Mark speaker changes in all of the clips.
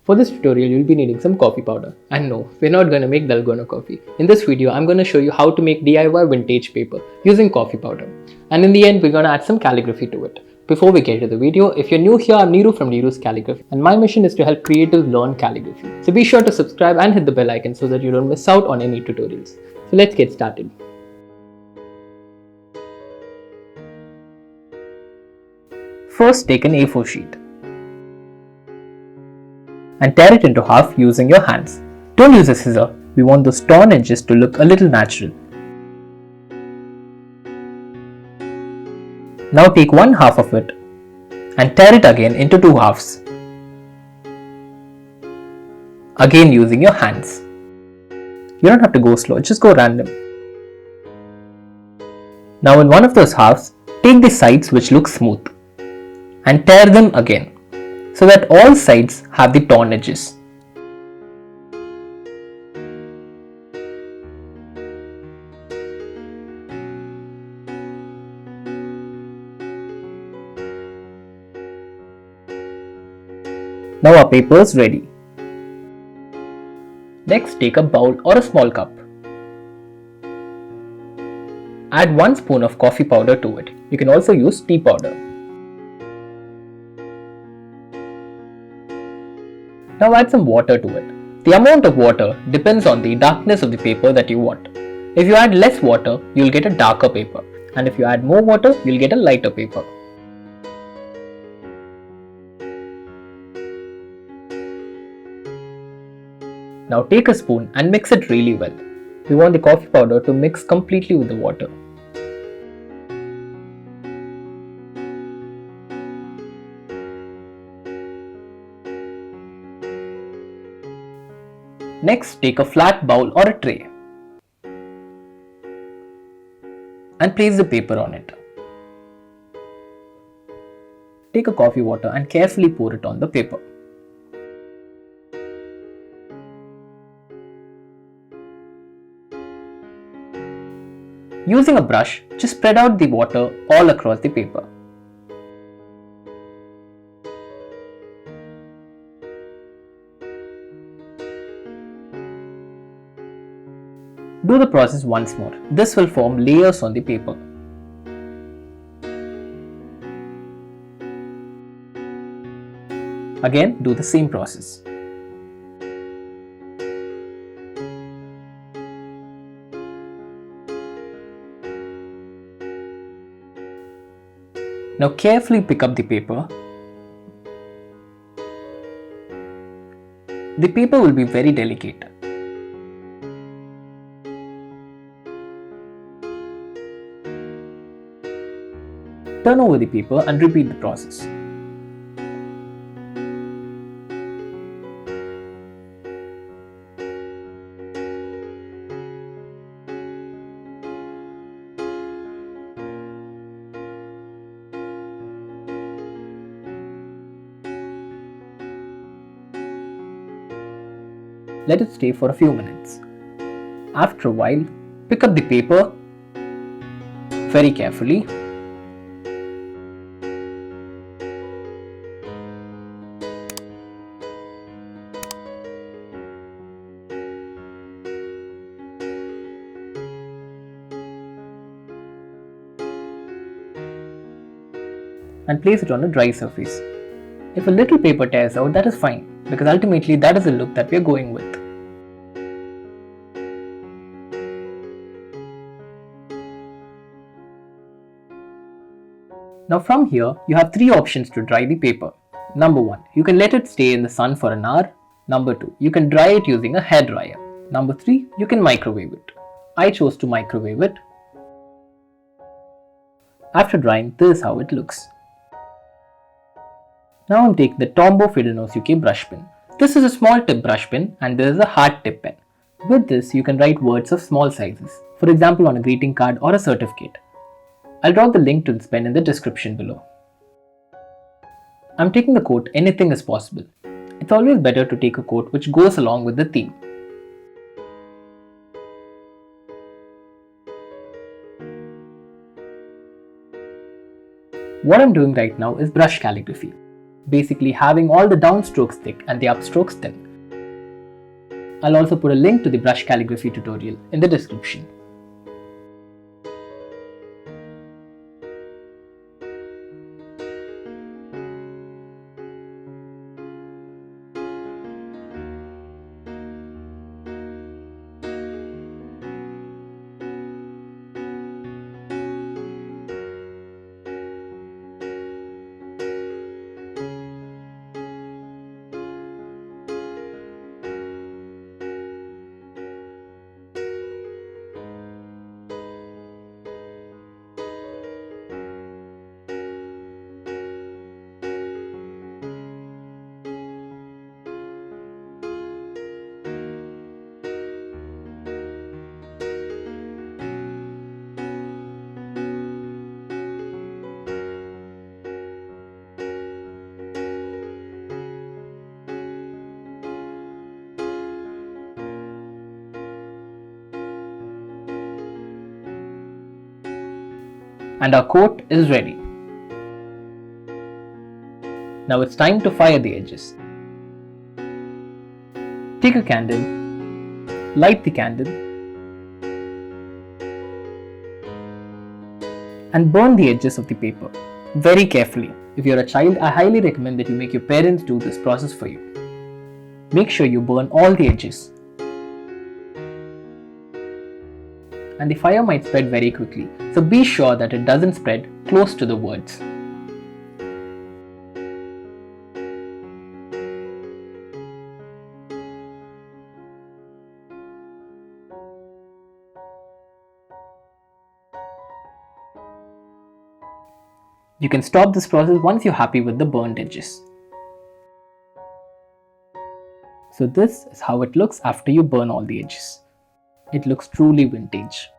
Speaker 1: For this tutorial, you'll be needing some coffee powder. And no, we're not going to make dalgona coffee. In this video, I'm going to show you how to make DIY vintage paper using coffee powder. And in the end, we're going to add some calligraphy to it. Before we get to the video, if you're new here, I'm Niru from Nirus Calligraphy, and my mission is to help creatives learn calligraphy. So be sure to subscribe and hit the bell icon so that you don't miss out on any tutorials. So let's get started. First, take an A4 sheet and tear it into half using your hands. Don't use a scissor, we want those torn edges to look a little natural. Now take one half of it and tear it again into two halves. Again using your hands. You don't have to go slow, just go random. Now in one of those halves, take the sides which look smooth and tear them again, so that all sides have the torn edges. Now our paper is ready. Next, take a bowl or a small cup. Add 1 spoon of coffee powder to it. You can also use tea powder. Now add some water to it. The amount of water depends on the darkness of the paper that you want. If you add less water, you'll get a darker paper. And if you add more water, you'll get a lighter paper. Now take a spoon and mix it really well. We want the coffee powder to mix completely with the water. Next, take a flat bowl or a tray and place the paper on it. Take a coffee water and carefully pour it on the paper. Using a brush, just spread out the water all across the paper. Do the process once more. This will form layers on the paper. Again, do the same process. Now carefully pick up the paper. The paper will be very delicate. Turn over the paper and repeat the process. Let it stay for a few minutes. After a while, pick up the paper very carefully . And place it on a dry surface. If a little paper tears out, that is fine, because ultimately that is the look that we are going with. Now from here, you have 3 options to dry the paper. Number 1, you can let it stay in the sun for an hour. Number 2, you can dry it using a hairdryer. Number 3, you can microwave it. I chose to microwave it. After drying, this is how it looks. Now I'm taking the Tombow Fidelnos UK brush pen. This is a small tip brush pen and this is a hard tip pen. With this, you can write words of small sizes, for example on a greeting card or a certificate. I'll drop the link to this pen in the description below. I'm taking the quote "anything is possible." It's always better to take a quote which goes along with the theme. What I'm doing right now is brush calligraphy. basically having all the downstrokes thick and the upstrokes thin. I'll also put a link to the brush calligraphy tutorial in the description. And our coat is ready. Now it's time to fire the edges. Take a candle, light the candle, and burn the edges of the paper very carefully. If you're a child, I highly recommend that you make your parents do this process for you. Make sure you burn all the edges. And the fire might spread very quickly, so be sure that it doesn't spread close to the words. You can stop this process once you're happy with the burnt edges. So this is how it looks after you burn all the edges. It looks truly vintage.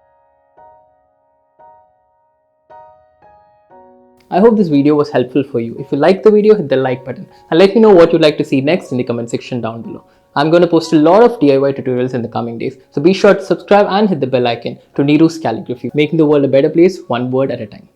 Speaker 1: I hope this video was helpful for you. If you liked the video, hit the like button and let me know what you'd like to see next in the comment section down below. I'm going to post a lot of DIY tutorials in the coming days, so be sure to subscribe and hit the bell icon to Nirus Calligraphy, making the world a better place one word at a time.